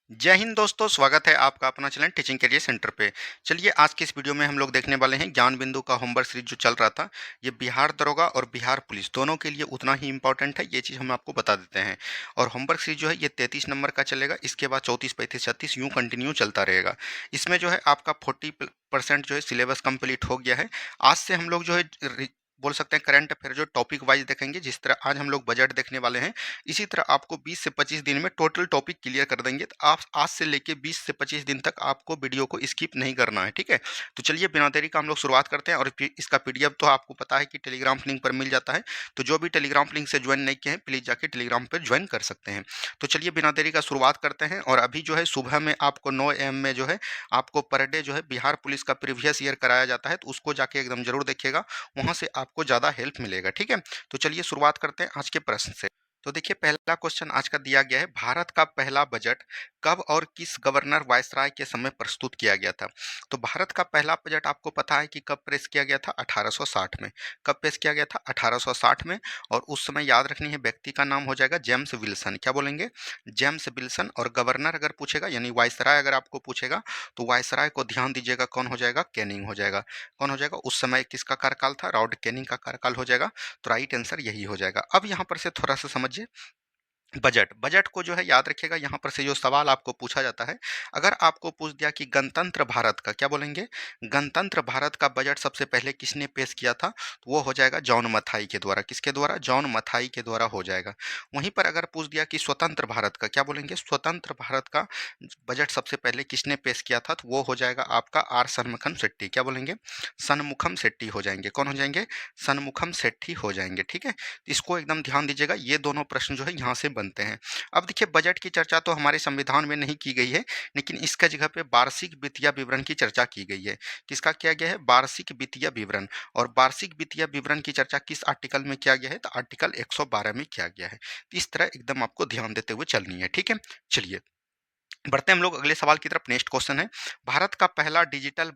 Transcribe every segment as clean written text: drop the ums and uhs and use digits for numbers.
जय हिंद दोस्तों, स्वागत है आपका अपना चैनल टीचिंग करियर सेंटर पे। चलिए आज के इस वीडियो में हम लोग देखने वाले हैं ज्ञान बिंदु का होमवर्क सीरीज जो चल रहा था। ये बिहार दरोगा और बिहार पुलिस दोनों के लिए उतना ही इंपॉर्टेंट है, ये चीज़ हम आपको बता देते हैं। और होमवर्क सीरीज जो है ये 33 नंबर का चलेगा, इसके बाद 34, 35, 36 यूँ कंटिन्यू चलता रहेगा। इसमें जो है आपका 40% जो है सिलेबस कंप्लीट हो गया है। आज से हम लोग जो है बोल सकते हैं करंट अफेयर जो टॉपिक वाइज देखेंगे। जिस तरह आज हम लोग बजट देखने वाले हैं, इसी तरह आपको 20 से 25 दिन में टोटल टॉपिक क्लियर कर देंगे। तो आप आज से लेके 20 से 25 दिन तक आपको वीडियो को स्किप नहीं करना है, ठीक है। तो चलिए बिना देरी का हम लोग शुरुआत करते हैं। और इसका पीडीएफ तो आपको पता है कि टेलीग्राम लिंक पर मिल जाता है। तो जो भी टेलीग्राम लिंक से ज्वाइन नहीं किए हैं, प्लीज़ जाके टेलीग्राम पर ज्वाइन कर सकते हैं। तो चलिए बिना देरी का शुरुआत करते हैं। और अभी जो है सुबह में आपको 9 AM में जो है आपको पर डे जो है बिहार पुलिस का प्रीवियस ईयर कराया जाता है। तो उसको जाके एकदम जरूर देखिएगा, वहाँ से आपको ज़्यादा हेल्प मिलेगा, ठीक है। तो चलिए शुरुआत करते हैं आज के प्रश्न से। तो देखिए पहला क्वेश्चन आज का दिया गया है, भारत का पहला बजट कब और किस गवर्नर वायसराय के समय प्रस्तुत किया गया था। तो भारत का पहला बजट आपको पता है कि कब पेश किया गया था, 1860 में। कब पेश किया गया था, 1860 में। और उस समय याद रखनी है, व्यक्ति का नाम हो जाएगा जेम्स विल्सन। क्या बोलेंगे, जेम्स विल्सन। और गवर्नर अगर पूछेगा यानी वायसराय अगर आपको पूछेगा, तो वायसराय को ध्यान दीजिएगा कौन हो जाएगा, कैनिंग हो जाएगा। कौन हो जाएगा, उस समय किसका कार्यकाल था, लॉर्ड कैनिंग का कार्यकाल हो जाएगा। तो राइट आंसर यही हो जाएगा। अब यहाँ पर से थोड़ा सा समझिए, बजट बजट को जो है याद रखिएगा। यहाँ पर से जो सवाल आपको पूछा जाता है, अगर आपको पूछ दिया कि गणतंत्र भारत का, क्या बोलेंगे, गणतंत्र भारत का बजट सबसे पहले किसने पेश किया था, तो वो हो जाएगा जॉन मथाई के द्वारा। किसके द्वारा, जॉन मथाई के द्वारा हो जाएगा। वहीं पर अगर पूछ दिया कि स्वतंत्र भारत का, क्या बोलेंगे, स्वतंत्र भारत का बजट सबसे पहले किसने पेश किया था, तो वो हो जाएगा आपका आर सन्मुखम शेट्टी। क्या बोलेंगे, सन्मुखम शेट्टी हो जाएंगे। कौन हो जाएंगे, सन्मुखम शेट्टी हो जाएंगे, ठीक है। इसको एकदम ध्यान दीजिएगा, ये दोनों प्रश्न जो है यहाँ से बनते हैं। अब देखिए बजट की चर्चा तो हमारे संविधान में नहीं की गई है, लेकिन इसका जगह पे वार्षिक वित्तीय विवरण की चर्चा की गई है। किसका किया गया है, वार्षिक वित्तीय विवरण। और वार्षिक वित्तीय विवरण की चर्चा किस आर्टिकल में किया गया है, तो आर्टिकल 112 में किया गया है। इस तरह एकदम आपको ध्यान देते हुए चलनी है, ठीक है। चलिए बढ़ते हैं हम लोग अगले सवाल की तरफ। नेक्स्ट क्वेश्चन है, भारत का पहला डिजिटल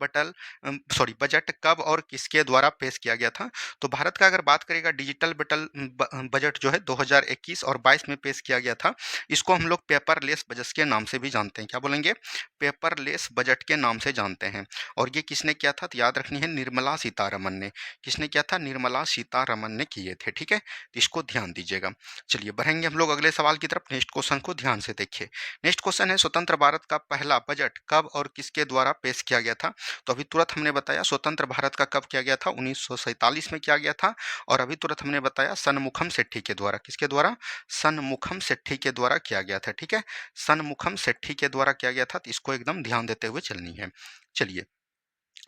बजट कब और किसके द्वारा पेश किया गया था। तो भारत का अगर बात करेगा, डिजिटल बजट जो है 2021 और 22 में पेश किया गया था। इसको हम लोग पेपरलेस बजट के नाम से भी जानते हैं। क्या बोलेंगे, पेपरलेस बजट के नाम से जानते हैं। और ये किसने किया था, तो याद रखनी है निर्मला सीतारमन ने। किसने किया था, निर्मला सीतारमन ने किए थे, ठीक है। तो इसको ध्यान दीजिएगा। चलिए बढ़ेंगे हम लोग अगले सवाल की तरफ। नेक्स्ट क्वेश्चन को ध्यान से देखिए। नेक्स्ट क्वेश्चन है, स्वतंत्र भारत का पहला बजट कब और किसके द्वारा पेश किया गया था। तो अभी तुरंत हमने बताया स्वतंत्र भारत का कब किया गया था, 1947 में किया गया था। और अभी तुरंत हमने बताया सनमुखम सेट्टी के द्वारा। किसके द्वारा, सनमुखम सेट्टी के द्वारा किया गया था, ठीक है। सनमुखम सेट्टी के द्वारा किया गया था। तो इसको एकदम ध्यान देते हुए चलनी है। चलिए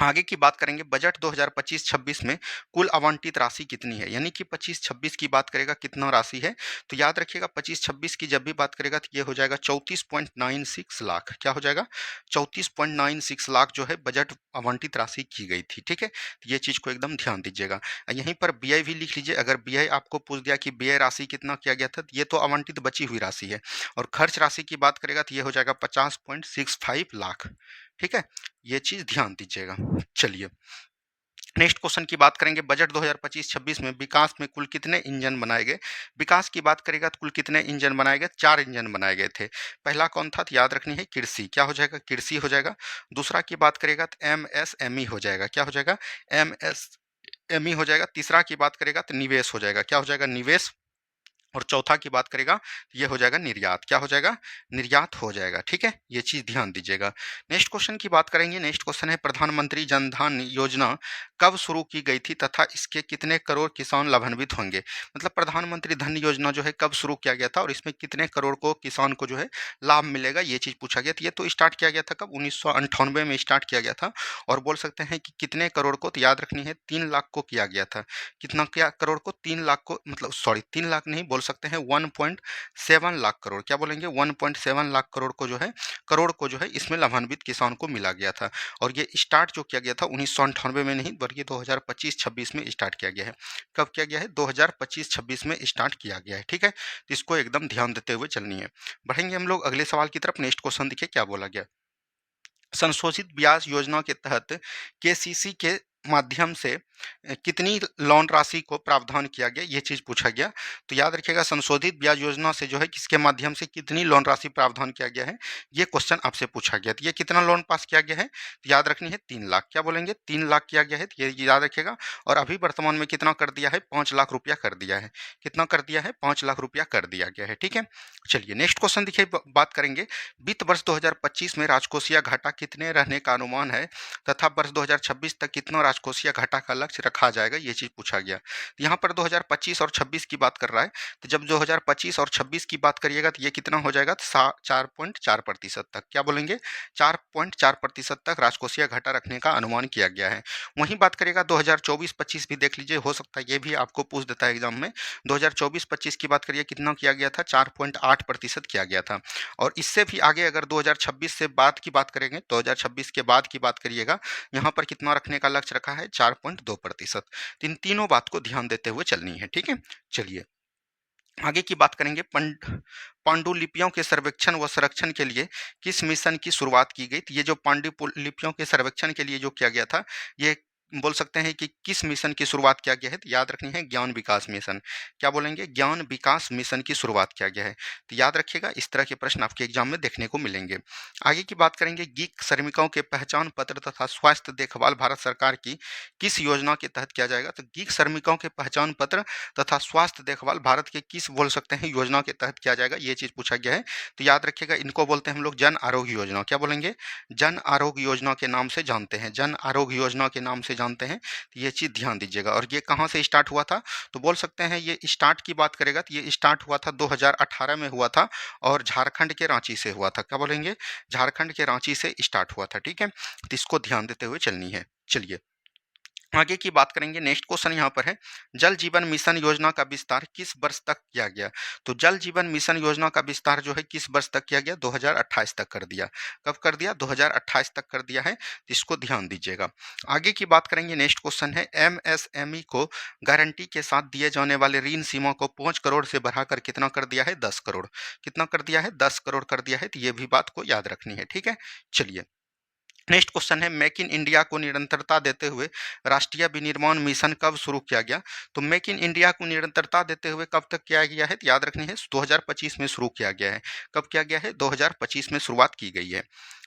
आगे की बात करेंगे, बजट 2025-26 में कुल आवंटित राशि कितनी है, यानी कि 25-26 की बात करेगा कितना राशि है। तो याद रखिएगा 25-26 की जब भी बात करेगा तो ये हो जाएगा 34.96 लाख। क्या हो जाएगा, 34.96 लाख जो है बजट आवंटित राशि की गई थी, ठीक है। तो ये चीज़ को एकदम ध्यान दीजिएगा। यहीं पर व्यय भी लिख लीजिए। अगर व्यय आपको पूछ दिया कि व्यय राशि कितना किया गया था, तो ये तो आवंटित बची हुई राशि है। और खर्च राशि की बात करेगा तो ये हो जाएगा 50.65 लाख, ठीक है। ये चीज़ ध्यान दीजिएगा। चलिए नेक्स्ट क्वेश्चन की बात करेंगे, बजट 2025-26 में विकास में कुल कितने इंजन बनाए गए। विकास की बात करेगा तो कुल कितने इंजन बनाए गए, 4 इंजन बनाए गए थे। पहला कौन था, तो याद रखनी है कृषि। क्या हो जाएगा, कृषि हो जाएगा। दूसरा की बात करेगा तो MSME हो जाएगा। क्या हो जाएगा, MSME हो जाएगा। तीसरा की बात करेगा तो निवेश हो जाएगा। क्या हो जाएगा, निवेश। और चौथा की बात करेगा तो ये हो जाएगा निर्यात। क्या हो जाएगा, निर्यात हो जाएगा, ठीक है। ये चीज़ ध्यान दीजिएगा। नेक्स्ट क्वेश्चन की बात करेंगे। नेक्स्ट क्वेश्चन है, प्रधानमंत्री जन धन योजना कब शुरू की गई थी तथा इसके कितने करोड़ किसान लाभान्वित होंगे। मतलब प्रधानमंत्री धन योजना जो है कब शुरू किया गया था और इसमें कितने करोड़ को किसान को जो है लाभ मिलेगा, ये चीज़ पूछा गया था। ये तो स्टार्ट किया गया था कब, 1998 में स्टार्ट किया गया था। और बोल सकते हैं कि कितने करोड़ को, तो याद रखनी है 3 लाख को किया गया था। कितना, क्या करोड़ को, 3 लाख को, मतलब सॉरी 3 लाख नहीं, बोल सकते हैं 1.7 लाख करोड़। क्या बोलेंगे, 1.7 लाख करोड़ को जो है इसमें लाभान्वित किसान को मिला गया था। और ये स्टार्ट जो किया गया था 1998 में नहीं, बल्कि 2025-26 में स्टार्ट किया गया है। कब किया गया है, 2025-26 में स्टार्ट किया गया है, ठीक है। तो इसको एकदम ध्यान देते हुए चलनी है। बढ़ेंगे हम लोग अगले सवाल की तरफ। नेक्स्ट क्वेश्चन देखिए क्या बोला गया, संशोधित ब्याज योजना के तहत केसीसी के माध्यम से कितनी लोन राशि को प्रावधान किया गया, ये चीज़ पूछा गया। तो याद रखिएगा, संशोधित ब्याज योजना से जो है किसके माध्यम से कितनी लोन राशि प्रावधान किया गया है, ये क्वेश्चन आपसे पूछा गया। तो ये कितना लोन पास किया गया है, तो याद रखनी है 3 लाख। क्या बोलेंगे, 3 लाख किया गया है, तो ये याद रखिएगा। और अभी वर्तमान में कितना कर दिया है, 5 लाख रुपया कर दिया है। कितना कर दिया है, 5 लाख रुपया कर दिया गया है। ठीक है, चलिए नेक्स्ट क्वेश्चन देखिए, बात करेंगे वित्त वर्ष 2025 में राजकोषीय घाटा कितने रहने का अनुमान है तथा वर्ष 2026 तक कितना राजकोषीय घाटा का लक्ष्य रखा जाएगा, ये चीज़ पूछा गया। तो यहाँ पर 2025 और 26 की बात कर रहा है। तो जब 2025 और 26 की बात करिएगा तो ये कितना हो जाएगा, 4.4% तक। क्या बोलेंगे, 4.4% तक राजकोषीय घाटा रखने का अनुमान किया गया है। वहीं बात करिएगा 2024-25 भी देख लीजिए, हो सकता है ये भी आपको पूछ देता है एग्जाम में। 2024-25 की बात करिए, कितना किया गया था, 4.8% किया गया था। और इससे भी आगे अगर 2026 से बाद की बात करेंगे, 2026 के बाद की बात करिएगा, यहाँ पर कितना रखने का लक्ष्य रखा है, 4.2%। इन तीनों बात को ध्यान देते हुए चलनी है। ठीक है, चलिए आगे की बात करेंगे। पांडुलिपियों के सर्वेक्षण व संरक्षण के लिए किस मिशन की शुरुआत की गई थी। ये जो पांडुलिपियों के सर्वेक्षण के लिए जो किया गया था, ये बोल सकते हैं कि किस मिशन की शुरुआत किया गया है, तो याद रखनी है ज्ञान विकास मिशन। क्या बोलेंगे, ज्ञान विकास मिशन की शुरुआत किया गया है। तो याद रखिएगा, इस तरह के प्रश्न आपके एग्जाम में देखने को मिलेंगे। आगे की बात करेंगे, गीक श्रमिकों के पहचान पत्र तथा स्वास्थ्य देखभाल भारत सरकार की किस योजना के तहत किया जाएगा। तो गीक श्रमिकों के पहचान पत्र तथा स्वास्थ्य देखभाल भारत के किस बोल सकते हैं योजना के तहत किया जाएगा, ये चीज़ पूछा गया है। तो याद रखिएगा, इनको बोलते हैं हम लोग जन आरोग्य योजना। क्या बोलेंगे, जन आरोग्य योजना के नाम से जानते हैं, जन आरोग्य योजना के नाम से जानते हैं। तो ये चीज़ ध्यान दीजिएगा। और ये कहाँ से स्टार्ट हुआ था, तो बोल सकते हैं ये स्टार्ट की बात करेगा तो ये स्टार्ट हुआ था 2018 में हुआ था, और झारखंड के रांची से हुआ था। क्या बोलेंगे, झारखंड के रांची से स्टार्ट हुआ था। ठीक है, तो इसको ध्यान देते हुए चलनी है। चलिए आगे की बात करेंगे। नेक्स्ट क्वेश्चन यहाँ पर है, जल जीवन मिशन योजना का विस्तार किस वर्ष तक किया गया। तो जल जीवन मिशन योजना का विस्तार जो है किस वर्ष तक किया गया, 2028 तक कर दिया। कब कर दिया, 2028 तक कर दिया है। इसको ध्यान दीजिएगा। आगे की बात करेंगे। नेक्स्ट क्वेश्चन है, एमएसएमई को गारंटी के साथ दिए जाने वाले ऋण सीमा को 5 करोड़ से बढ़ाकर कितना कर दिया है, 10 करोड़। कितना कर दिया है, 10 करोड़ कर दिया है। तो ये भी बात को याद रखनी है। ठीक है, चलिए नेक्स्ट क्वेश्चन है, मेक इन इंडिया को निरंतरता देते हुए राष्ट्रीय विनिर्माण मिशन कब शुरू किया गया। तो मेक इन इंडिया को निरंतरता देते हुए कब तक किया गया है, तो याद रखनी है 2025 में शुरू किया गया है। कब किया गया है, 2025 में शुरुआत की गई है।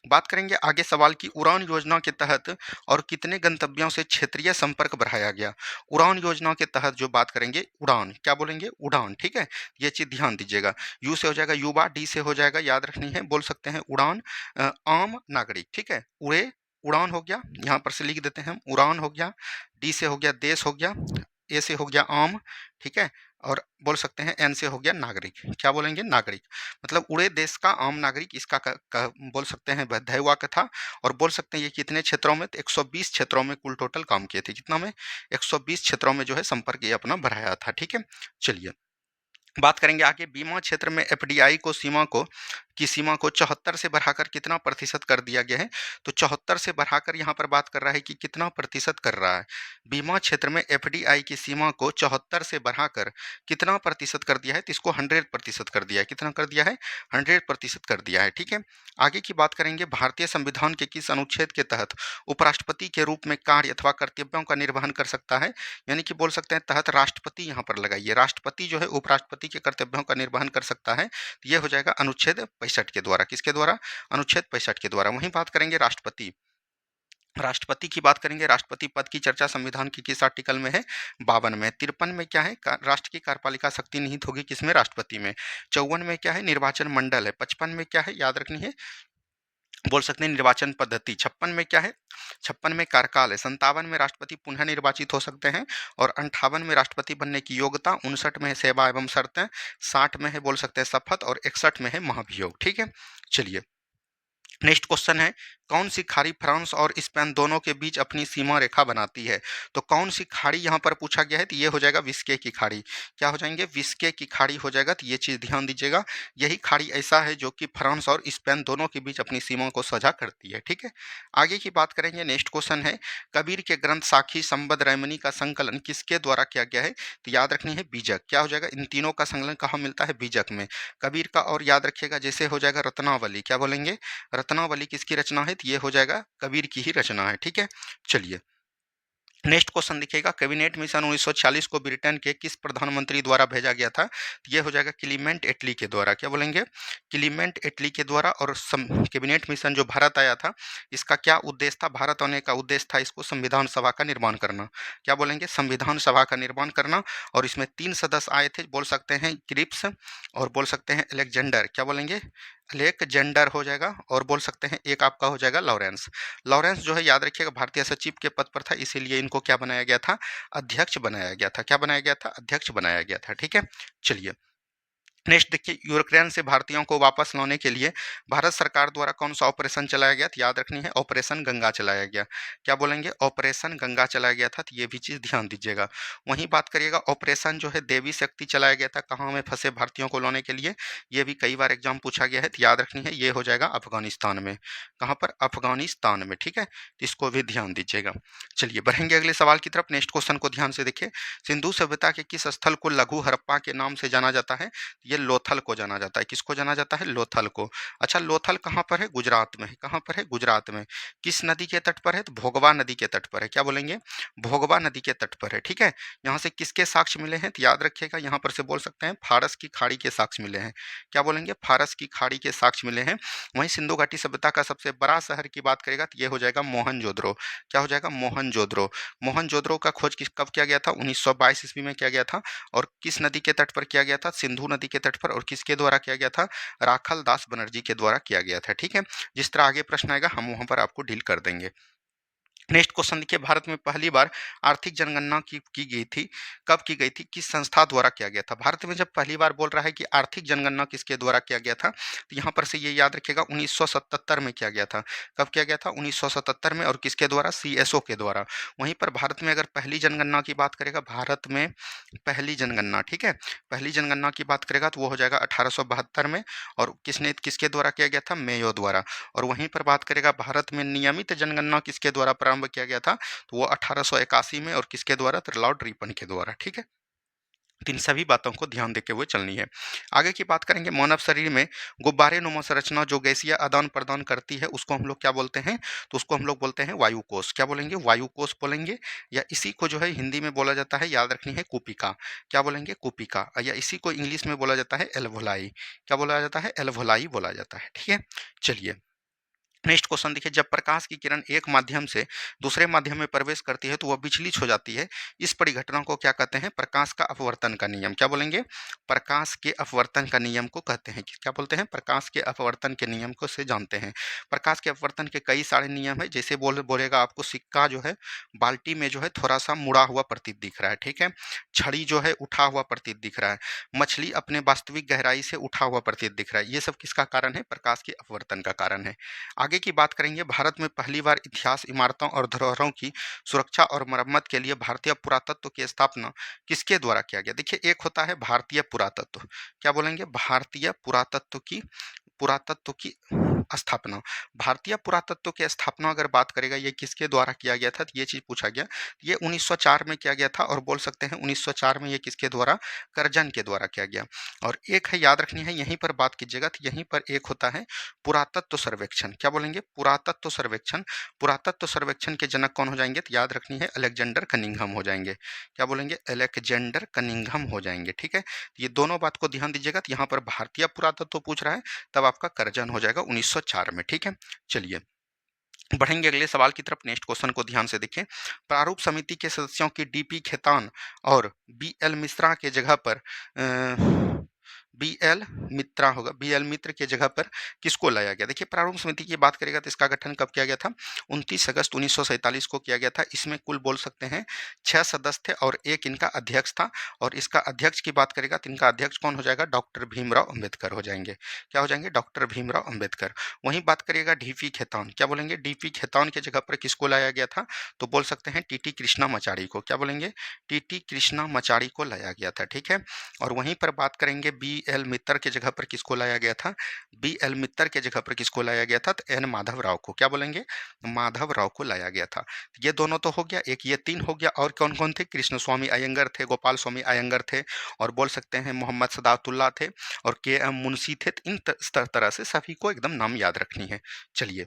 बात करेंगे आगे सवाल की, उड़ान योजना के तहत और कितने गंतव्यों से क्षेत्रीय संपर्क बढ़ाया गया। उड़ान योजना के तहत जो बात करेंगे, उड़ान, क्या बोलेंगे, उड़ान। ठीक है, ये चीज ध्यान दीजिएगा। यू से हो जाएगा युवा, डी से हो जाएगा, याद रखनी है, बोल सकते हैं उड़ान, आम नागरिक। ठीक है, उड़े, उड़ान हो गया, यहाँ पर से लिख देते हैं हम, उड़ान हो गया। डी से हो गया देश हो गया, ए से हो गया आम। ठीक है, और बोल सकते हैं एन से हो गया नागरिक। क्या बोलेंगे, नागरिक। मतलब उड़े देश का आम नागरिक, इसका बोल सकते हैं बधाई वाक्य था। और बोल सकते हैं ये कितने क्षेत्रों में, तो 120 क्षेत्रों में कुल टोटल काम किए थे। कितना में, 120 क्षेत्रों में जो है संपर्क ये अपना बढ़ाया था। ठीक है, चलिए बात करेंगे आगे। बीमा क्षेत्र में एफडीआई को सीमा को 74 से बढ़ाकर कितना प्रतिशत कर दिया गया है। तो 74 से बढ़ाकर यहाँ पर बात कर रहा है कि कितना प्रतिशत कर रहा है। बीमा क्षेत्र में एफडीआई की सीमा को 74 से बढ़ाकर कितना प्रतिशत कर दिया है, तो इसको 100% कर दिया है। कितना कर दिया है, 100% कर दिया है। ठीक है, आगे की बात करेंगे। भारतीय संविधान के किस अनुच्छेद के तहत उपराष्ट्रपति के रूप में कार्य अथवा कर्तव्यों का निर्वहन कर सकता है। यानी कि बोल सकते हैं तहत राष्ट्रपति यहाँ पर लगाइए, राष्ट्रपति जो है उपराष्ट्रपति के कर्तव्यों का निर्वहन कर सकता है। तो ये हो जाएगा अनुच्छेद 65 के द्वारा। किसके द्वारा, अनुच्छेद 65 के द्वारा। वहीं बात करेंगे राष्ट्रपति, राष्ट्रपति की बात करेंगे। राष्ट्रपति पद की चर्चा संविधान के किस आर्टिकल में है, 52 में। 53 में क्या है, राष्ट्र की कार्यपालिका शक्ति निहित होगी किसमें, राष्ट्रपति में। 54 में क्या है, निर्वाचन मंडल है। 55 में क्या है, याद रखनी है, बोल सकते हैं निर्वाचन पद्धति। 56 में क्या है, 56 में कार्यकाल है। 57 में राष्ट्रपति पुनः निर्वाचित हो सकते हैं। और 58 में राष्ट्रपति बनने की योग्यता। 59 में है सेवा एवं शर्तें। 60 में है बोल सकते हैं शपथ। और 61 में है महाभियोग। ठीक है, चलिए नेक्स्ट क्वेश्चन है, कौन सी खाड़ी फ्रांस और स्पेन दोनों के बीच अपनी सीमा रेखा बनाती है। तो कौन सी खाड़ी यहाँ पर पूछा गया है, तो ये हो जाएगा विस्के की खाड़ी। क्या हो जाएंगे, विस्के की खाड़ी हो जाएगा। तो ये चीज़ ध्यान दीजिएगा, यही खाड़ी ऐसा है जो कि फ्रांस और स्पेन दोनों के बीच अपनी सीमा को साझा करती है। ठीक है, आगे की बात करेंगे। नेक्स्ट क्वेश्चन है, कबीर के ग्रंथ साखी संबद्ध रैमनी का संकलन किसके द्वारा किया गया है। तो याद रखनी है बीजक। क्या हो जाएगा, इन तीनों का संकलन कहाँ मिलता है, बीजक में, कबीर का। और याद रखिएगा जैसे हो जाएगा रत्नावली। क्या बोलेंगे, रत्नावली किसकी रचना है, तो ये हो जाएगा कबीर की ही रचना है। ठीक है, चलिए नेक्स्ट क्वेश्चन दिखेगा, कैबिनेट मिशन 1940 को ब्रिटेन के किस प्रधानमंत्री द्वारा भेजा गया था? तो ये हो जाएगा क्लीमेंट एटली के द्वारा। क्या बोलेंगे? क्लीमेंट एटली के द्वारा। और कैबिनेट मिशन जो भारत आया था, इसका क्या उद्देश्य था? भारत आने का उद्देश्य था इसको संविधान सभा का निर्माण करना। क्या बोलेंगे? संविधान सभा का निर्माण करना। और इसमें 3 सदस्य आए थे, बोल सकते हैं क्रिप्स, और बोल सकते हैं अलेक्जेंडर। क्या बोलेंगे? अलेक्जेंडर हो जाएगा। और बोल सकते हैं एक आपका हो जाएगा लॉरेंस। लॉरेंस जो है याद रखिएगा भारतीय सचिव के पद पर था, इसीलिए इनको क्या बनाया गया था? अध्यक्ष बनाया गया था। क्या बनाया गया था? अध्यक्ष बनाया गया था। ठीक है, चलिए नेक्स्ट देखिए, यूक्रेन से भारतीयों को वापस लाने के लिए भारत सरकार द्वारा कौन सा ऑपरेशन चलाया गया? तो याद रखनी है, ऑपरेशन गंगा चलाया गया। क्या बोलेंगे? ऑपरेशन गंगा चलाया गया था। तो ये भी चीज़ ध्यान दीजिएगा। वहीं बात करिएगा, ऑपरेशन जो है देवी शक्ति चलाया गया था कहाँ में? फंसे भारतीयों को लाने के लिए। ये भी कई बार एग्जाम पूछा गया है, तो याद रखनी है, ये हो जाएगा अफगानिस्तान में। कहाँ पर? अफगानिस्तान में। ठीक है, तो इसको भी ध्यान दीजिएगा। चलिए बढ़ेंगे अगले सवाल की तरफ। नेक्स्ट क्वेश्चन को ध्यान से देखिए, सिंधु सभ्यता के किस स्थल को लघु हड़प्पा के नाम से जाना जाता है? ये लोथल को जाना जाता है। किसको जाना जाता है? लोथल को। अच्छा, लोथल कहाँ पर है? गुजरात में है। कहाँ पर है? गुजरात में। किस नदी के तट पर है? तो भोगवा नदी के तट पर है। क्या बोलेंगे? भोगवा नदी के तट पर है। ठीक है, यहाँ से किसके साक्ष्य मिले हैं? तो याद रखिएगा, यहाँ पर से बोल सकते हैं फारस की खाड़ी के साक्ष्य मिले हैं। क्या बोलेंगे? फारस की खाड़ी के साक्ष्य मिले हैं। वहीं सिंधु घाटी सभ्यता का सबसे बड़ा शहर की बात करेगा तो ये हो जाएगा मोहनजोदड़ो। क्या हो जाएगा? मोहनजोदड़ो। मोहनजोदड़ो का खोज कब किया गया था? 1922 ईस्वी में किया गया था। और किस नदी के तट पर किया गया था? सिंधु नदी के तट पर। और किसके द्वारा किया गया था? राखल दास बनर्जी के द्वारा किया गया था। ठीक है, जिस तरह आगे प्रश्न आएगा हम वहां पर आपको डील कर देंगे। नेक्स्ट क्वेश्चन देखिए, भारत में पहली बार आर्थिक जनगणना की गई थी, कब की गई थी? किस संस्था द्वारा किया गया था? भारत में जब पहली बार बोल रहा है कि आर्थिक जनगणना किसके द्वारा किया गया था, तो यहाँ पर से ये याद रखिएगा 1977 में किया गया था। कब किया गया था? 1977 में। और किसके द्वारा? सीएसओ के द्वारा। वहीं पर भारत में अगर पहली जनगणना की बात करेगा, भारत में पहली जनगणना, ठीक है, पहली जनगणना की बात करेगा तो वो हो जाएगा 1872 में। और किसके द्वारा किया गया था? मेयो द्वारा। और वहीं पर बात करेगा भारत में नियमित जनगणना किसके द्वारा प्रारंभ किया गया था? तो वो 1881 में। और किसके द्वारा? तो लॉर्ड रिपन के द्वारा। ठीक है, तो इन सभी बातों को ध्यान देते हुए चलनी है। आगे की बात करेंगे, मानव शरीर में गुब्बारे नुमा संरचना जो गैसीय आदान प्रदान करती है उसको हम लोग क्या बोलते हैं? तो उसको हम लोग बोलते हैं वायु कोष। क्या बोलेंगे? वायु कोष बोलेंगे। या इसी को जो है हिंदी में बोला जाता है, याद रखनी है, कुपिका। क्या बोलेंगे? कुपिका। या इसी को इंग्लिश में बोला जाता है एल्वोलाई। क्या बोला जाता है? एल्वोलाई बोला जाता है। ठीक है, चलिए नेक्स्ट क्वेश्चन देखिए, जब प्रकाश की किरण एक माध्यम से दूसरे माध्यम में प्रवेश करती है तो वह विचलित हो जाती है। इस परिघटना को क्या कहते हैं? प्रकाश का अपवर्तन का नियम। क्या बोलेंगे? प्रकाश के अपवर्तन का नियम को कहते हैं। क्या बोलते हैं? प्रकाश के अपवर्तन के नियम को से जानते हैं। प्रकाश के अपवर्तन के कई सारे नियम है। जैसे बोलेगा आपको सिक्का जो है बाल्टी में जो है थोड़ा सा मुड़ा हुआ प्रतीत दिख रहा है। ठीक है, छड़ी जो है उठा हुआ प्रतीत दिख रहा है, मछली अपने वास्तविक गहराई से उठा हुआ प्रतीत दिख रहा है। ये सब किसका कारण है? प्रकाश के अपवर्तन का कारण है। आगे की बात करेंगे, भारत में पहली बार इतिहास, इमारतों और धरोहरों की सुरक्षा और मरम्मत के लिए भारतीय पुरातत्व की स्थापना किसके द्वारा किया गया? देखिए, एक होता है भारतीय पुरातत्व। क्या बोलेंगे? भारतीय पुरातत्व की स्थापना। भारतीय पुरातत्व की स्थापना अगर बात करेगा ये किसके द्वारा किया गया था, तो ये चीज पूछा गया। ये 1904 में किया गया था। और बोल सकते हैं 1904 में ये किसके द्वारा? करजन के द्वारा किया गया। और एक है, याद रखनी है, यहीं पर बात कीजिएगा, तो यहीं पर एक होता है पुरातत्व सर्वेक्षण। क्या बोलेंगे? पुरातत्व सर्वेक्षण। पुरातत्व सर्वेक्षण के जनक कौन हो जाएंगे? तो याद रखनी है, अलेक्जेंडर कनिंघम हो जाएंगे। क्या बोलेंगे? अलेक्जेंडर कनिंघम हो जाएंगे। ठीक है, ये दोनों बात को ध्यान दीजिएगा। तो यहाँ पर भारतीय पुरातत्व पूछ रहा है, तब आपका करजन हो जाएगा 1904 में। ठीक है, चलिए बढ़ेंगे अगले सवाल की तरफ। नेक्स्ट क्वेश्चन को ध्यान से देखें, प्रारूप समिति के सदस्यों की डीपी खेतान और बीएल मिश्रा के जगह पर बीएल मित्रा होगा, बीएल मित्र के जगह पर किसको लाया गया? देखिए, प्रारूप समिति की बात करेगा तो इसका गठन कब किया गया था? 29 अगस्त 1947 को किया गया था। इसमें कुल बोल सकते हैं 6 सदस्य थे और एक इनका अध्यक्ष था। और इसका अध्यक्ष की बात करेगा तो इनका अध्यक्ष कौन हो जाएगा? डॉक्टर भीमराव अंबेडकर हो जाएंगे। क्या हो जाएंगे? डॉक्टर भीमराव अंबेडकर। वहीं बात करिएगा डीपी खेतान। क्या बोलेंगे? डीपी खेतान के जगह पर किसको लाया गया था? तो बोल सकते हैं टीटी कृष्णा मचारी को। क्या बोलेंगे? टीटी कृष्णा मचारी को लाया गया था। ठीक है, और वहीं पर बात करेंगे बी एल मित्तर के जगह पर किसको लाया गया था? बी एल मित्तर के जगह पर किसको लाया गया था? तो एन माधव राव को। क्या बोलेंगे? माधव राव को लाया गया था। ये दोनों तो हो गया, एक ये 3 हो गया। और कौन कौन थे? कृष्ण स्वामी अयंगर थे, गोपाल स्वामी अयंगर थे, और बोल सकते हैं मोहम्मद सदातुल्ला थे, और के एम मुंशी थे। इन तरह से सभी को एकदम नाम याद रखनी है। चलिए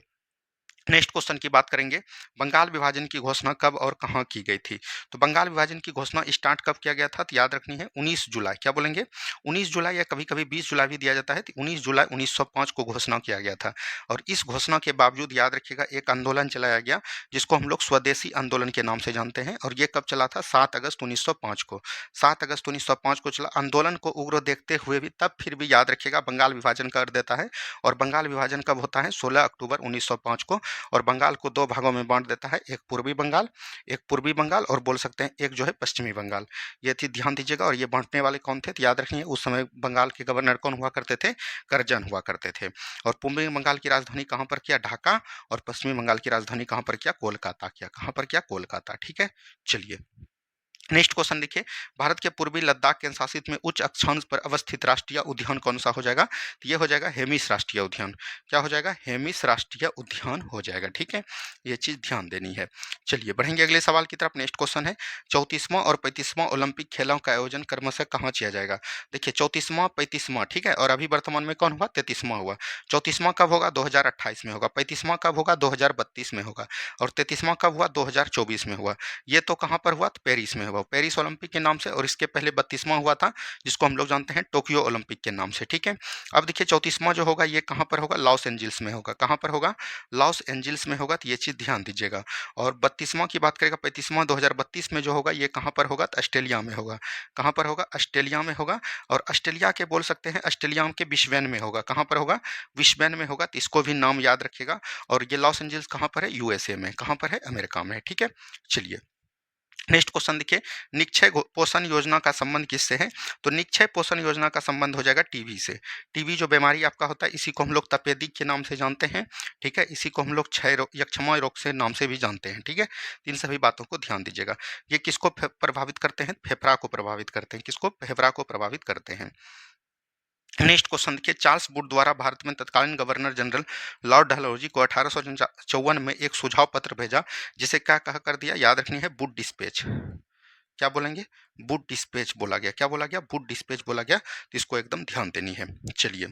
नेक्स्ट क्वेश्चन की बात करेंगे, बंगाल विभाजन की घोषणा कब और कहाँ की गई थी? तो बंगाल विभाजन की घोषणा स्टार्ट कब किया गया था? तो याद रखनी है 19 जुलाई। क्या बोलेंगे? 19 जुलाई या कभी-कभी 20 जुलाई भी दिया जाता है। तो 19 जुलाई 1905 को घोषणा किया गया था। और इस घोषणा के बावजूद याद रखिएगा एक आंदोलन चलाया गया जिसको हम लोग स्वदेशी आंदोलन के नाम से जानते हैं। और ये कब चला था? 7 अगस्त 1905 को। 7 अगस्त 1905 को चला। आंदोलन को उग्र देखते हुए भी तब फिर भी याद रखिएगा बंगाल विभाजन कर देता है। और बंगाल विभाजन कब होता है? 16 अक्टूबर 1905 को। और बंगाल को दो भागों में बांट देता है, एक पूर्वी बंगाल और बोल सकते हैं एक जो है पश्चिमी बंगाल। ये चीज ध्यान दीजिएगा। और ये बांटने वाले कौन थे? तो याद रखिए उस समय बंगाल के गवर्नर कौन हुआ करते थे? करजन हुआ करते थे। और पूर्वी बंगाल की राजधानी कहाँ पर किया? ढाका। और पश्चिमी बंगाल की राजधानी कहाँ पर किया? कोलकाता किया। कहाँ पर किया? कोलकाता। ठीक है, चलिए नेक्स्ट क्वेश्चन देखिए, भारत के पूर्वी लद्दाख केंद्र शासित में उच्च अक्षांश पर अवस्थित राष्ट्रीय उद्यान कौन सा हो जाएगा? तो ये हो जाएगा हेमिस राष्ट्रीय उद्यान। क्या हो जाएगा? हेमिस राष्ट्रीय उद्यान हो जाएगा। ठीक है, ये चीज ध्यान देनी है। चलिए बढ़ेंगे अगले सवाल की तरफ। नेक्स्ट क्वेश्चन है, 34वां और 35वां ओलंपिक खेलों का आयोजन क्रमशः कहाँ किया जाएगा? देखिए 34वां 35वां, ठीक है, और अभी वर्तमान में कौन हुआ? 33वां हुआ। 34वां कब होगा? 2028 में होगा। 35वां कब होगा? 2032 में होगा। और 33वां कब हुआ? 2024 में हुआ। ये तो कहाँ पर हुआ? तो पेरिस में हुआ, पेरिस ओलंपिक के नाम से। और इसके पहले 32वां हुआ था जिसको हम लोग जानते हैं टोक्यो ओलंपिक के नाम से। ठीक है, अब देखिए 34वां जो होगा ये कहाँ पर होगा? लॉस एंजिल्स में होगा। कहाँ पर होगा? लॉस एंजिल्स में होगा। तो ये चीज़ ध्यान दीजिएगा। और 32वां की बात करेगा, 35वां 2032 में जो होगा ये कहाँ पर होगा? तो ऑस्ट्रेलिया में होगा। कहाँ पर होगा? ऑस्ट्रेलिया में होगा। और ऑस्ट्रेलिया के बोल सकते हैं ऑस्ट्रेलिया के बिस्बेन में होगा। कहाँ पर होगा? बिस्बेन में होगा। तो इसको भी नाम याद रखिएगा। और ये लॉस एंजिल्स कहाँ पर है? यूएसए में। कहाँ पर है? अमेरिका में। ठीक है, चलिए नेक्स्ट क्वेश्चन देखिए, निक्षय पोषण योजना का संबंध किससे है? तो निक्षय पोषण योजना का संबंध हो जाएगा टीबी से। टीबी जो बीमारी आपका होता है इसी को हम लोग तपेदिक के नाम से जानते हैं। ठीक है, इसी को हम लोग क्षय रोग या क्षमा रोग से नाम से भी जानते हैं। ठीक है, इन सभी बातों को ध्यान दीजिएगा। ये किसको प्रभावित करते हैं? फेफड़ा को प्रभावित करते हैं। किसको? फेफड़ा को प्रभावित करते हैं। नेक्स्ट क्वेश्चन देखिए, चार्ल्स वुड द्वारा भारत में तत्कालीन गवर्नर जनरल लॉर्ड डलहौजी को 1854 में एक सुझाव पत्र भेजा जिसे क्या कहा कर दिया? याद रखनी है, वुड डिस्पैच। क्या बोलेंगे? वुड डिस्पैच बोला गया। क्या बोला गया? वुड डिस्पैच बोला गया। तो इसको एकदम ध्यान देनी है। चलिए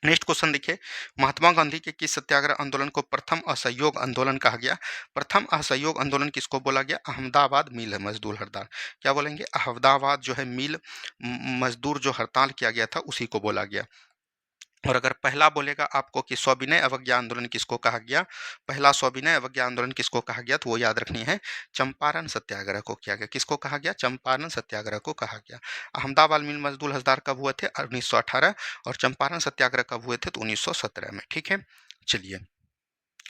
नेक्स्ट क्वेश्चन देखिए, महात्मा गांधी के किस सत्याग्रह आंदोलन को प्रथम असहयोग आंदोलन कहा गया? प्रथम असहयोग आंदोलन किसको बोला गया? अहमदाबाद मिल मजदूर हड़ताल। क्या बोलेंगे? अहमदाबाद जो है मिल मजदूर जो हड़ताल किया गया था उसी को बोला गया। और अगर पहला बोलेगा आपको कि सविनय अवज्ञा आंदोलन किसको कहा गया? पहला सविनय अवज्ञा आंदोलन किसको कहा गया? तो वो याद रखनी है, चंपारण सत्याग्रह को किया गया। किसको कहा गया? चंपारण सत्याग्रह को कहा गया। अहमदाबाद मिल मजदूर हड़ताल कब हुए थे? 1918। और चंपारण सत्याग्रह कब हुए थे? तो 1917 में। ठीक है, चलिए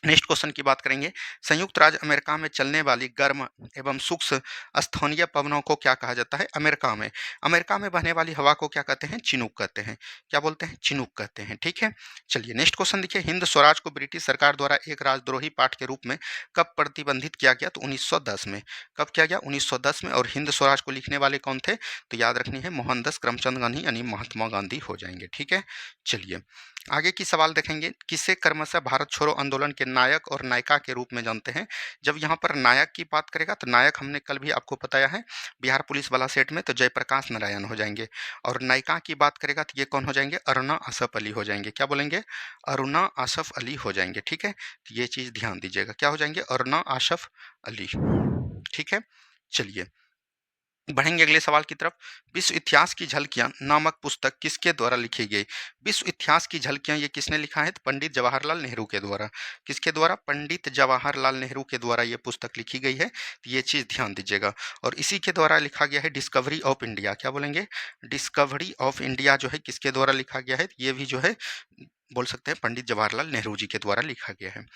नेक्स्ट क्वेश्चन की बात करेंगे, संयुक्त राज्य अमेरिका में चलने वाली गर्म एवं शुष्क स्थानीय पवनों को क्या कहा जाता है? अमेरिका में बहने वाली हवा को क्या कहते हैं? चिनूक कहते हैं। क्या बोलते हैं? चिनूक कहते हैं। ठीक है, चलिए नेक्स्ट क्वेश्चन देखिए, हिंद स्वराज को ब्रिटिश सरकार द्वारा एक राजद्रोही पाठ के रूप में कब प्रतिबंधित किया गया? तो 1910 में। कब किया गया? 1910 में। और हिंद स्वराज को लिखने वाले कौन थे? तो याद रखनी है, मोहनदास करमचंद गांधी यानी महात्मा गांधी हो जाएंगे। ठीक है, चलिए आगे की सवाल देखेंगे, किसे क्रमशः भारत छोड़ो आंदोलन के नायक और नायिका के रूप में जानते हैं? जब यहाँ पर नायक की बात करेगा तो नायक हमने कल भी आपको बताया है बिहार पुलिस वाला सेट में, तो जयप्रकाश नारायण हो जाएंगे। और नायिका की बात करेगा तो ये कौन हो जाएंगे? अरुणा आसफ अली हो जाएंगे। क्या बोलेंगे? अरुणा आसफ अली हो जाएंगे। ठीक है, तो ये चीज ध्यान दीजिएगा, क्या हो जाएंगे? अरुणा आसफ अली। ठीक है, चलिए बढ़ेंगे अगले सवाल की तरफ। विश्व इतिहास की झलकियां नामक पुस्तक किसके द्वारा लिखी गई? विश्व इतिहास की झलकियां ये किसने लिखा है? तो पंडित जवाहरलाल नेहरू के द्वारा। किसके द्वारा? पंडित जवाहरलाल नेहरू के द्वारा ये पुस्तक लिखी गई है। तो ये चीज ध्यान दीजिएगा। और इसी के द्वारा लिखा गया है डिस्कवरी ऑफ इंडिया। क्या बोलेंगे? डिस्कवरी ऑफ इंडिया जो है किसके द्वारा लिखा गया है? ये भी जो है बोल सकते हैं पंडित जवाहरलाल नेहरू जी के द्वारा लिखा गया है।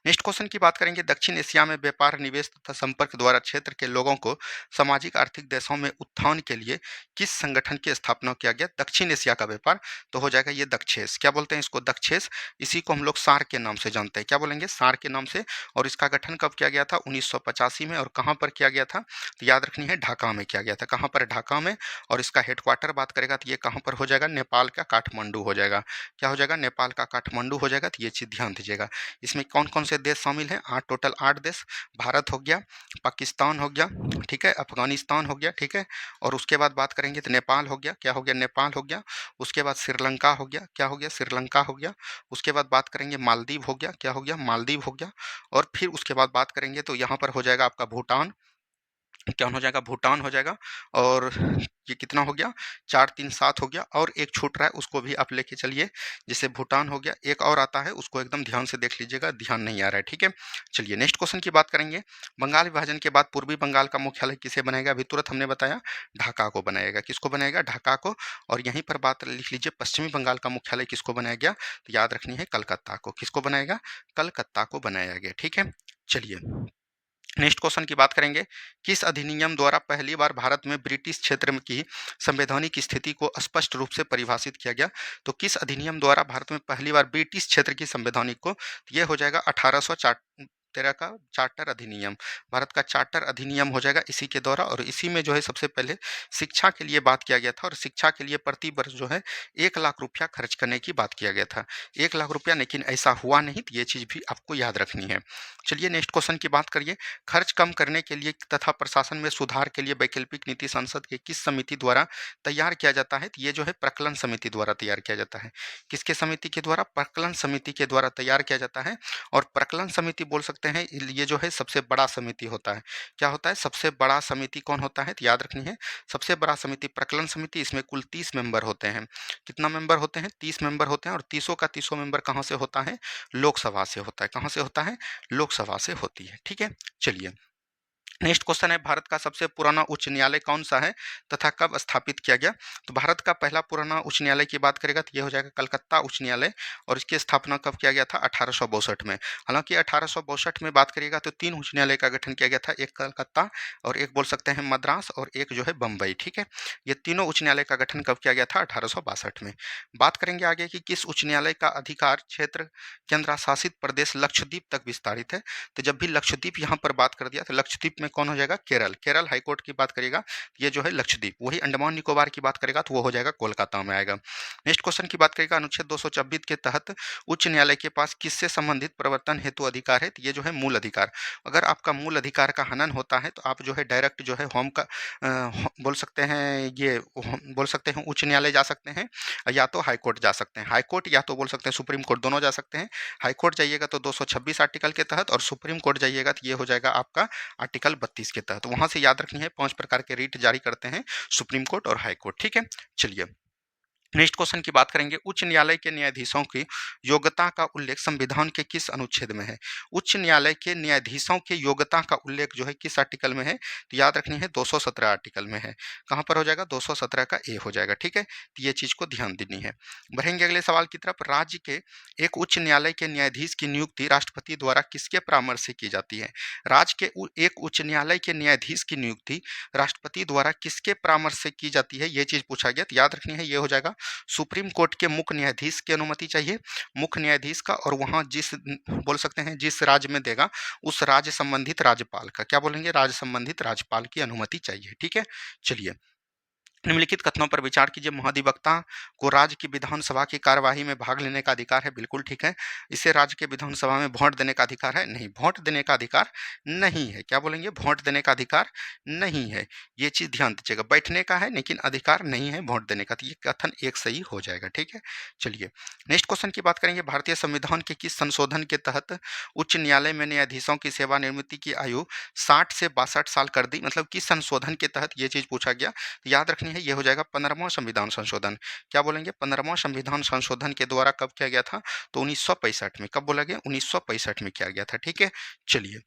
नेक्स्ट क्वेश्चन की बात करेंगे, दक्षिण एशिया में व्यापार निवेश तथा संपर्क द्वारा क्षेत्र के लोगों को सामाजिक आर्थिक देशों में उत्थान के लिए किस संगठन की स्थापना किया गया? दक्षिण एशिया का व्यापार तो हो जाएगा ये दक्षेस। क्या बोलते हैं इसको? दक्षेस। इसी को हम लोग सार्क के नाम से जानते हैं। क्या बोलेंगे? सार्क के नाम से। और इसका गठन कब किया गया था? 1985 में। और कहाँ पर किया गया था? तो याद रखनी है, ढाका में किया गया था। कहाँ पर? ढाका में। और इसका हेडक्वार्टर बात करेगा तो ये कहाँ पर हो जाएगा? नेपाल का काठमांडू हो जाएगा। क्या हो जाएगा? नेपाल का काठमांडू हो जाएगा। तो ये चीज ध्यान दीजिएगा। इसमें कौन कौन से देश शामिल हैं? 8, टोटल 8 देश। भारत हो गया, पाकिस्तान हो गया, ठीक है, अफगानिस्तान हो गया, ठीक है, और उसके बाद बात करेंगे तो नेपाल हो गया, क्या हो गया, नेपाल हो गया। उसके बाद श्रीलंका हो गया, क्या हो गया, श्रीलंका हो गया। उसके बाद बात करेंगे मालदीव हो गया, क्या हो गया, मालदीव हो गया। और फिर उसके बाद बात करेंगे तो यहाँ पर हो जाएगा आपका भूटान, क्या हो जाएगा, भूटान हो जाएगा। और ये कितना हो गया, 4, 3, 7 हो गया, और एक छूट रहा है उसको भी आप लेके चलिए। जैसे भूटान हो गया, एक और आता है उसको एकदम ध्यान से देख लीजिएगा, ध्यान नहीं आ रहा है, ठीक है। चलिए नेक्स्ट क्वेश्चन की बात करेंगे। बंगाल विभाजन के बाद पूर्वी बंगाल का मुख्यालय किसे बनाएगा? अभी तुरंत हमने बताया ढाका को बनाएगा। किसको बनाएगा? ढाका को। और यहीं पर बात लिख लीजिए, पश्चिमी बंगाल का मुख्यालय किसको बनाया गया? तो याद रखनी है कलकत्ता को। किसको बनाएगा? कलकत्ता को बनाया गया, ठीक है। चलिए नेक्स्ट क्वेश्चन की बात करेंगे। किस अधिनियम द्वारा पहली बार भारत में ब्रिटिश क्षेत्र में की संवैधानिक स्थिति को स्पष्ट रूप से परिभाषित किया गया? तो किस अधिनियम द्वारा भारत में पहली बार ब्रिटिश क्षेत्र की संवैधानिक को, ये हो जाएगा 1813 का चार्टर अधिनियम। भारत का चार्टर अधिनियम हो जाएगा इसी के द्वारा। और इसी में जो है सबसे पहले शिक्षा के लिए बात किया गया था, और शिक्षा के लिए प्रति वर्ष जो है 1 लाख रुपया खर्च करने की बात किया गया था। 1 लाख रुपया, लेकिन ऐसा हुआ नहीं, तो ये चीज़ भी आपको याद रखनी है। चलिए नेक्स्ट क्वेश्चन की बात करिए। खर्च कम करने के लिए तथा प्रशासन में सुधार के लिए वैकल्पिक नीति संसद के किस समिति द्वारा तैयार किया जाता है? तो ये जो है प्रकलन समिति द्वारा तैयार किया जाता है। किसके समिति के द्वारा? प्रकलन समिति के द्वारा तैयार किया जाता है। और प्रकलन समिति बोल सकते हैं ये जो है सबसे बड़ा समिति होता है। क्या होता है? सबसे बड़ा समिति कौन होता है? तो याद रखनी है सबसे बड़ा समिति प्रकलन समिति। इसमें कुल 30 मेंबर होते हैं। कितना मेंबर होते हैं? 30 मेंबर होते हैं। और 30 का 30 मेंबर कहाँ से होता है? लोकसभा से होता है। कहाँ से होता है? लोकसभा से होती है, ठीक है। चलिए नेक्स्ट क्वेश्चन है, भारत का सबसे पुराना उच्च न्यायालय कौन सा है तथा कब स्थापित किया गया? तो भारत का पहला पुराना उच्च न्यायालय की बात करेगा तो ये हो जाएगा कलकत्ता उच्च न्यायालय। और इसकी स्थापना कब किया गया था? 1862 में। हालांकि 1862 में बात करिएगा तो 3 उच्च न्यायालय का गठन किया गया था, एक कलकत्ता और एक बोल सकते हैं मद्रास और एक जो है बम्बई, ठीक है। ये तीनों उच्च न्यायालय का गठन कब किया गया था? 1862 में। बात करेंगे आगे कि किस उच्च न्यायालय का अधिकार क्षेत्र केंद्र शासित प्रदेश लक्षद्वीप तक विस्तारित है? तो जब भी लक्षद्वीप यहाँ पर बात कर दिया तो लक्षद्वीप में कौन हो जाएगा? केरल। केरल हाईकोर्ट की बात करेगा ये जो है लक्षद्वीप। वही अंडमान निकोबार की बात करेगा तो वो हो जाएगा कोलकाता में आएगा। नेक्स्ट क्वेश्चन की बात करेगा, अनुच्छेद 226 के तहत उच्च न्यायालय के पास किससे संबंधित प्रवर्तन हेतु अधिकार है? तो ये जो है मूल अधिकार। अगर आपका मूल अधिकार का हनन होता है तो आप जो है डायरेक्ट जो है होम का बोल सकते हैं, ये बोल सकते हैं उच्च न्यायालय जा सकते हैं, या तो हाईकोर्ट जा सकते हैं। हाईकोर्ट या तो बोल सकते हैं सुप्रीम कोर्ट, दोनों जा सकते हैं। हाईकोर्ट जाइएगा तो 226 आर्टिकल के तहत, और सुप्रीम कोर्ट जाइएगा तो ये हो जाएगा आपका आर्टिकल 32 के तहत। वहां से याद रखनी है 5 प्रकार के रीट जारी करते हैं सुप्रीम कोर्ट और हाई कोर्ट, ठीक है। चलिए नेक्स्ट क्वेश्चन की बात करेंगे, उच्च न्यायालय के न्यायाधीशों की योग्यता का उल्लेख संविधान के किस अनुच्छेद में है? उच्च न्यायालय के न्यायाधीशों के योग्यता का उल्लेख जो है किस आर्टिकल में है? तो याद रखनी है 217 आर्टिकल में है। कहां पर हो जाएगा? 217 का ए हो जाएगा, ठीक है। तो ये चीज को ध्यान देनी है। बढ़ेंगे अगले सवाल की तरफ। राज्य के एक उच्च न्यायालय के न्यायाधीश की नियुक्ति राष्ट्रपति द्वारा किसके परामर्श से की जाती है? राज्य के एक उच्च न्यायालय के न्यायाधीश की नियुक्ति राष्ट्रपति द्वारा किसके परामर्श से की जाती है? ये चीज पूछा गया। तो याद रखनी है ये हो जाएगा सुप्रीम कोर्ट के मुख्य न्यायाधीश की अनुमति चाहिए, मुख्य न्यायाधीश का। और वहां जिस बोल सकते हैं जिस राज्य में देगा उस राज्य संबंधित राज्यपाल का, क्या बोलेंगे, राज्य संबंधित राज्यपाल की अनुमति चाहिए, ठीक है। चलिए निम्नलिखित कथनों पर विचार कीजिए। महाधिवक्ता को राज्य की विधानसभा की कार्यवाही में भाग लेने का अधिकार है, बिल्कुल ठीक है। इसे राज्य के विधानसभा में वोट देने का अधिकार है, नहीं, वोट देने का अधिकार नहीं है। क्या बोलेंगे? वोट देने का अधिकार नहीं है। ये चीज ध्यान दीजिएगा, बैठने का है लेकिन अधिकार नहीं है वोट देने का। तो ये कथन एक सही हो जाएगा, ठीक है। चलिए नेक्स्ट क्वेश्चन की बात करेंगे, भारतीय संविधान के किस संशोधन के तहत उच्च न्यायालय में न्यायाधीशों की सेवानिवृत्ति की आयु 60 से 62 साल कर दी? मतलब किस संशोधन के तहत ये चीज पूछा गया। याद रखनी है ये हो जाएगा 15वां संविधान संशोधन। क्या बोलेंगे? 15वां संविधान संशोधन के द्वारा कब किया गया था? तो 1965 में। कब बोला गया? 1965 में किया गया था, ठीक है। चलिए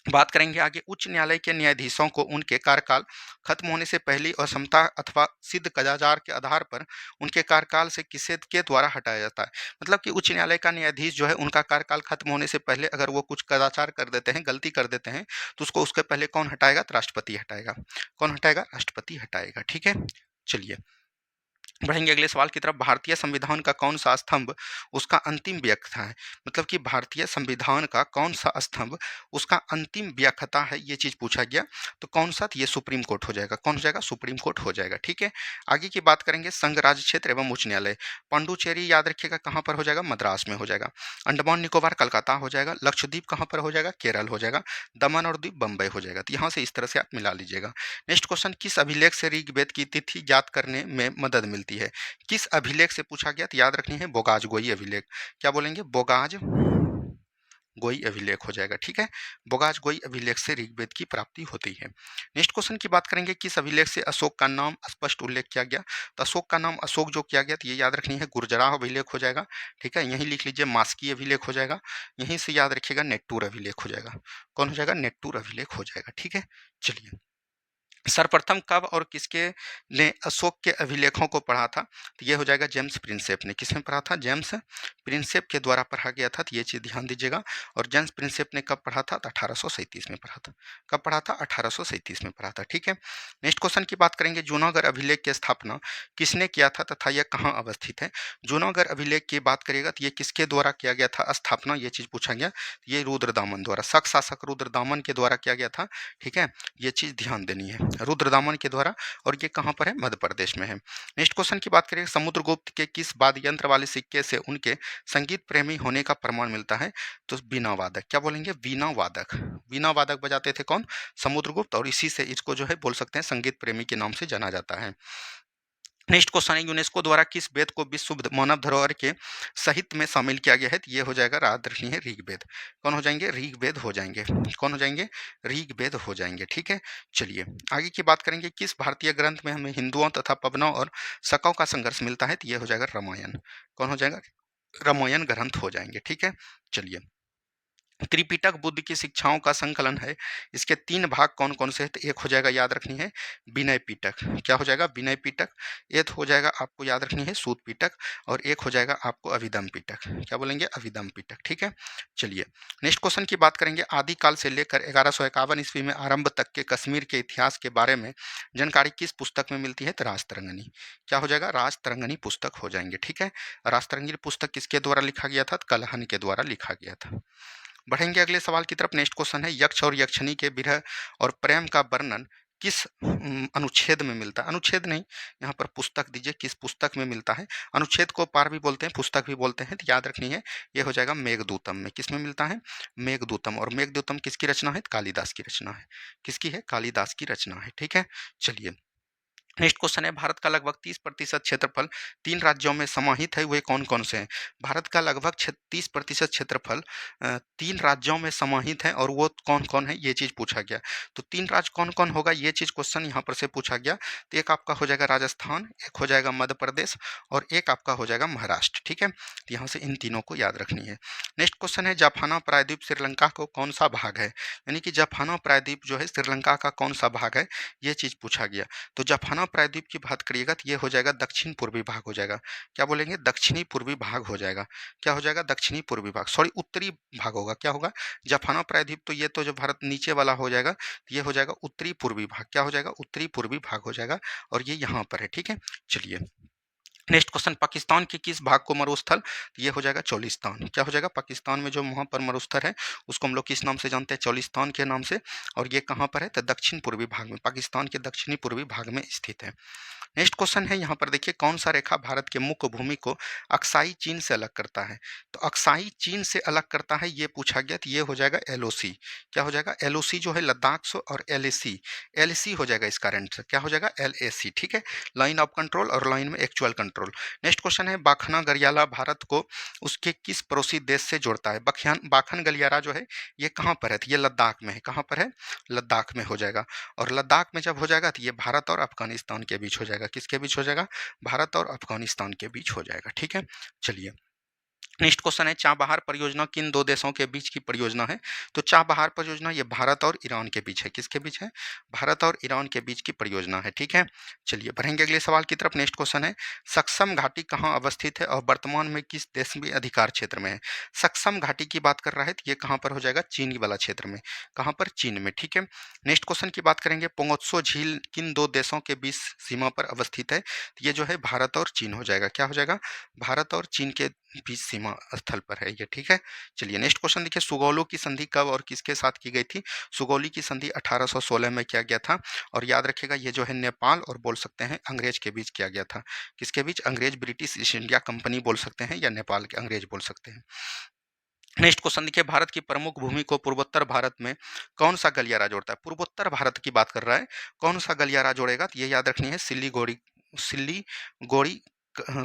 बात करेंगे आगे, उच्च न्यायालय के न्यायाधीशों को उनके कार्यकाल खत्म होने से पहले असमता अथवा सिद्ध कदाचार के आधार पर उनके कार्यकाल से किसे के द्वारा हटाया जाता है? मतलब कि उच्च न्यायालय का न्यायाधीश जो है उनका कार्यकाल खत्म होने से पहले अगर वो कुछ कदाचार कर देते हैं, गलती कर देते हैं, तो उसको उसके पहले कौन हटाएगा? तो राष्ट्रपति हटाएगा। कौन हटाएगा? राष्ट्रपति हटाएगा, ठीक है। चलिए बढ़ेंगे अगले सवाल की तरफ। भारतीय संविधान का कौन सा स्तंभ उसका अंतिम व्याख्या है? मतलब कि भारतीय संविधान का कौन सा स्तंभ उसका अंतिम व्याख्याता है, ये चीज पूछा गया। तो कौन सा? तो ये सुप्रीम कोर्ट हो जाएगा। कौन हो जाएगा? सुप्रीम कोर्ट हो जाएगा। ठीक है, आगे की बात करेंगे। संघ राज्य क्षेत्र एवं उच्च न्यायालय पांडुचेरी याद रखिएगा कहाँ पर हो जाएगा? मद्रास में हो जाएगा। अंडमान निकोबार कलकत्ता हो जाएगा। लक्षद्वीप कहाँ पर हो जाएगा? केरल हो जाएगा। दमन और द्वीप बम्बई हो जाएगा। तो यहाँ से इस तरह से आप मिला लीजिएगा। नेक्स्ट क्वेश्चन, किस अभिलेख से ऋग्वेद की तिथि ज्ञात करने में मदद मिलती है? किस अभिलेख से पूछा गया? तो याद रखनी है बोगाज गोई अभिलेख। क्या बोलेंगे? बोगाज गोई अभिलेख हो जाएगा। ठीक है, बोगाज गोई अभिलेख से ऋग्वेद की प्राप्ति होती है। नेक्स्ट क्वेश्चन की बात करेंगे, किस अभिलेख से अशोक का नाम स्पष्ट उल्लेख किया गया? तो अशोक का नाम अशोक जो किया गया, तो ये याद रखनी है गुर्जराह अभिलेख हो जाएगा। ठीक है, यहीं लिख लीजिए मास्की अभिलेख हो जाएगा। यहीं से याद रखिएगा नेट्टूर अभिलेख हो जाएगा। कौन हो जाएगा? नेट्टूर अभिलेख हो जाएगा। ठीक है, चलिए। सर्वप्रथम कब और किसके ने अशोक के अभिलेखों को पढ़ा था? तो ये हो जाएगा जेम्स प्रिंसेप ने। किसने पढ़ा था? जेम्स प्रिंसेप के द्वारा पढ़ा गया था। तो ये चीज ध्यान दीजिएगा। और जेम्स प्रिंसेप ने कब पढ़ा था? तो 1837 में पढ़ा था। कब पढ़ा था? 1837 में पढ़ा था। ठीक है, नेक्स्ट क्वेश्चन की बात करेंगे। जूनागढ़ अभिलेख की स्थापना किसने किया था तथा यह कहाँ अवस्थित है? जूनागढ़ अभिलेख की बात करिएगा तो ये किसके द्वारा किया गया था स्थापना? ये चीज पूछा गया। ये रुद्रदामन द्वारा, शक शासक रुद्रदामन के द्वारा किया गया था। ठीक है, ये चीज ध्यान देनी है, रुद्रदामन के द्वारा। और ये कहाँ पर है? मध्य प्रदेश में है। नेक्स्ट क्वेश्चन की बात करें, समुद्रगुप्त के किस वाद्य यंत्र वाले सिक्के से उनके संगीत प्रेमी होने का प्रमाण मिलता है? तो वीणा वादक। क्या बोलेंगे? वीणा वादक। वीणा वादक बजाते थे कौन? समुद्रगुप्त। और इसी से इसको जो है बोल सकते हैं संगीत प्रेमी के नाम से जाना जाता है। नेक्स्ट क्वेश्चन है, यूनेस्को द्वारा किस वेद को विश्व मानव धरोहर के साहित्य में शामिल किया गया है? तो ये हो जाएगा, याद रखनी है, ऋग्वेद। कौन हो जाएंगे? ऋग्वेद हो जाएंगे। कौन हो जाएंगे? ऋग्वेद हो जाएंगे। ठीक है, चलिए आगे की बात करेंगे। किस भारतीय ग्रंथ में हमें हिंदुओं तथा पवनों और शकों का संघर्ष मिलता है? तो ये हो जाएगा रामायण। कौन हो जाएगा? रामायण ग्रंथ हो जाएंगे। ठीक है, चलिए। त्रिपिटक बुद्ध की शिक्षाओं का संकलन है। इसके 3 भाग कौन कौन से हैं? तो एक हो जाएगा, याद रखनी है, विनय पिटक। क्या हो जाएगा? विनय पिटक। एक हो जाएगा आपको याद रखनी है सूत पिटक। और एक हो जाएगा आपको अभिधम पिटक। क्या बोलेंगे? अभिधम पिटक। ठीक है, चलिए नेक्स्ट क्वेश्चन की बात करेंगे। आदिकाल से लेकर 1151 ईस्वी में आरंभ तक के कश्मीर के इतिहास के बारे में जानकारी किस पुस्तक में मिलती है? तो राजतरंगिणी। क्या हो जाएगा? राजतरंगिणी पुस्तक हो जाएंगे। ठीक है, राजतरंगिणी पुस्तक किसके द्वारा लिखा गया था? तो कलहन के द्वारा लिखा गया था। बढ़ेंगे अगले सवाल की तरफ। नेक्स्ट क्वेश्चन है, यक्ष और यक्षिणी के विरह और प्रेम का वर्णन किस अनुच्छेद में मिलता है? अनुच्छेद नहीं, यहाँ पर पुस्तक दीजिए, किस पुस्तक में मिलता है? अनुच्छेद को पार भी बोलते हैं, पुस्तक भी बोलते हैं। तो याद रखनी है, ये हो जाएगा मेघदूतम में। किस में मिलता है? मेघदूतम। और मेघदूतम किसकी रचना है? कालिदास की रचना है। किसकी है? कालिदास की रचना है। ठीक है, चलिए नेक्स्ट क्वेश्चन है, भारत का लगभग 30% क्षेत्रफल 3 राज्यों में समाहित है, वे कौन कौन से हैं? भारत का लगभग 30% क्षेत्रफल 3 राज्यों में समाहित है, और वो कौन कौन है? ये चीज पूछा गया। तो 3 राज्य कौन कौन होगा? ये चीज क्वेश्चन यहाँ पर से पूछा गया। तो एक आपका हो जाएगा राजस्थान, एक हो जाएगा मध्य प्रदेश, और एक आपका हो जाएगा महाराष्ट्र। ठीक है, तो यहाँ से इन तीनों को याद रखनी है। नेक्स्ट क्वेश्चन है, जाफाना प्रायद्वीप श्रीलंका को कौन सा भाग है? यानी कि जाफाना प्रायद्वीप जो है श्रीलंका का कौन सा भाग है? ये चीज पूछा गया। तो जाफाना प्रायद्वीप की बात करिएगा तो ये हो जाएगा दक्षिण पूर्वी भाग हो जाएगा। क्या बोलेंगे? दक्षिणी पूर्वी भाग हो जाएगा। क्या हो जाएगा? दक्षिणी पूर्वी भाग, सॉरी उत्तरी भाग होगा। क्या होगा? जाफाना प्रायद्वीप, तो ये तो जो भारत नीचे वाला हो जाएगा, तो ये हो जाएगा उत्तरी पूर्वी भाग। क्या हो जाएगा? उत्तरी पूर्वी भाग हो जाएगा। और ये यहाँ पर है। ठीक है, चलिए नेक्स्ट क्वेश्चन, पाकिस्तान के किस भाग को मरुस्थल? तो ये हो जाएगा चौलिस्तान। क्या हो जाएगा? पाकिस्तान में जो वहाँ पर मरुस्थल है उसको हम लोग किस नाम से जानते हैं? चौलिस्तान के नाम से। और ये कहाँ पर है? तो दक्षिण पूर्वी भाग में, पाकिस्तान के दक्षिणी पूर्वी भाग में स्थित है। नेक्स्ट क्वेश्चन है, यहाँ पर देखिए, कौन सा रेखा भारत के मुख्य भूमि को अक्साई चीन से अलग करता है? तो अक्साई चीन से अलग करता है, ये पूछा गया। तो ये हो जाएगा एलओसी। क्या हो जाएगा? एलओसी जो है लद्दाख से, और एलएसी, एलसी हो जाएगा इसका आंसर। क्या हो जाएगा? एलएसी। ठीक है, लाइन ऑफ कंट्रोल और लाइन में एक्चुअल कंट्रोल। नेक्स्ट क्वेश्चन है, बाखना गलियारा भारत को उसके किस पड़ोसी देश से जोड़ता है? बाखन गलियारा जो है ये कहाँ पर है? तो ये लद्दाख में है। कहाँ पर है? लद्दाख में हो जाएगा। और लद्दाख में जब हो जाएगा तो ये भारत और अफगानिस्तान के बीच हो जाएगा। किसके बीच हो जाएगा? भारत और अफगानिस्तान के बीच हो जाएगा। ठीक है, चलिए नेक्स्ट क्वेश्चन है, चाबहार परियोजना किन दो देशों के बीच की परियोजना है? तो चाबहार परियोजना ये भारत और ईरान के बीच है। किसके बीच है? भारत और ईरान के बीच की परियोजना है। ठीक है, चलिए बढ़ेंगे अगले सवाल की तरफ। नेक्स्ट क्वेश्चन है, सक्सम घाटी कहाँ अवस्थित है और वर्तमान में किस देश में अधिकार क्षेत्र में है? सक्सम घाटी की बात कर रहा है तो ये कहाँ पर हो जाएगा? चीन वाला क्षेत्र में। कहाँ पर? चीन में। ठीक है, नेक्स्ट क्वेश्चन की बात करेंगे, पोंगोत्सो झील किन दो देशों के बीच सीमा पर अवस्थित है? तो ये जो है भारत और चीन हो जाएगा। क्या हो जाएगा? भारत और चीन के बीच सीमा स्थल पर है ये। ठीक है, चलिए नेक्स्ट क्वेश्चन देखिए, सुगौली की संधि कब और किसके साथ की गई थी? सुगौली की संधि 1816 में किया गया था, और याद रखिएगा ये जो है नेपाल और बोल सकते हैं अंग्रेज के बीच किया गया था। किसके बीच? अंग्रेज, ब्रिटिश ईस्ट इंडिया कंपनी बोल सकते हैं या नेपाल के अंग्रेज बोल सकते हैं। नेक्स्ट क्वेश्चन देखिए, भारत की प्रमुख भूमि को पूर्वोत्तर भारत में कौन सा गलियारा जोड़ता है? पूर्वोत्तर भारत की बात कर रहा है, कौन सा गलियारा जोड़ेगा? तो ये याद रखनी है, सिल्लीगुड़ी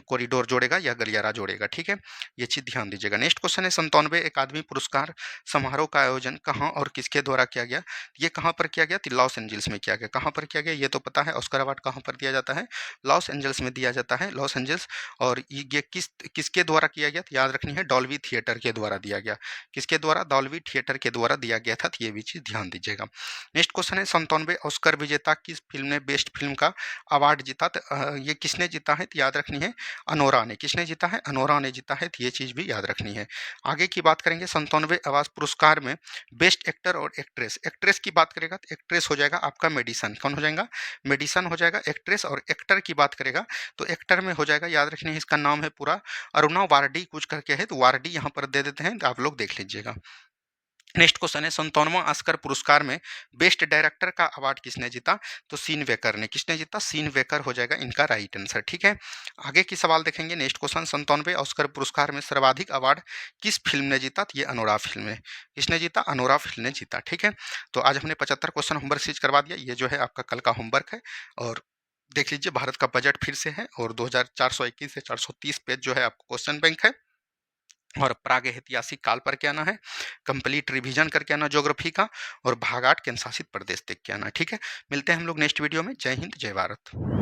कॉरिडोर जोड़ेगा या गलियारा जोड़ेगा। ठीक है, ये चीज ध्यान दीजिएगा। नेक्स्ट क्वेश्चन है, 97वें अकादमी पुरस्कार समारोह का आयोजन कहाँ और किसके द्वारा किया गया? ये कहाँ पर किया गया? तो लॉस एंजल्स में किया गया। कहाँ पर किया गया ये तो पता है, ऑस्कर अवार्ड कहाँ पर दिया जाता है? लॉस एंजल्स में दिया जाता है, लॉस एंजल्स। और ये किसके द्वारा किया गया? तो याद रखनी है, डॉल्बी थिएटर के द्वारा दिया गया। किसके द्वारा? डॉल्बी थिएटर के द्वारा दिया गया था, तो ये भी चीज ध्यान दीजिएगा। नेक्स्ट क्वेश्चन है, 97वें ऑस्कर विजेता किस फिल्म ने बेस्ट फिल्म का अवार्ड जीता? तो ये किसने जीता है? तो याद रखनी है, अनोरा ने। किसने जीता है? अनोरा ने जीता है, तो ये चीज भी याद रखनी है। आगे की बात करेंगे, 97वें आवास पुरस्कार में बेस्ट एक्टर और एक्ट्रेस। एक्ट्रेस की बात करेगा तो एक्ट्रेस हो जाएगा आपका मेडिसन। कौन हो जाएगा? मेडिसन हो जाएगा एक्ट्रेस। और एक्टर की बात करेगा तो एक्टर में हो जाएगा, याद रखनी है, इसका नाम है पूरा अरुणा वारडी कुछ करके है, तो वारडी यहाँ पर दे देते हैं, तो आप लोग देख लीजिएगा। नेक्स्ट क्वेश्चन है, 97वां ऑस्कर पुरस्कार में बेस्ट डायरेक्टर का अवार्ड किसने जीता? तो सीन वेकर ने। किसने जीता? सीन वेकर हो जाएगा इनका राइट आंसर। ठीक है, आगे की सवाल देखेंगे। नेक्स्ट क्वेश्चन, 97वें ऑस्कर पुरस्कार में सर्वाधिक अवार्ड किस फिल्म ने जीता? तो ये अनोरा फिल्म है। किसने जीता? अनोरा फिल्म ने जीता। ठीक है, तो आज हमने 75 क्वेश्चन होमवर्क सीरीज करवा दिया। ये जो है आपका कल का होमवर्क है, और देख लीजिए भारत का बजट फिर से है, और 2421 से 430 पेज जो है आपको क्वेश्चन बैंक है, और प्रागैतिहासिक काल पर के आना है, कंप्लीट रिवीजन करके आना ज्योग्राफी का, और भाग 8 केंद्र शासित प्रदेश देख के आना। ठीक है, मिलते हैं हम लोग नेक्स्ट वीडियो में। जय हिंद, जय भारत।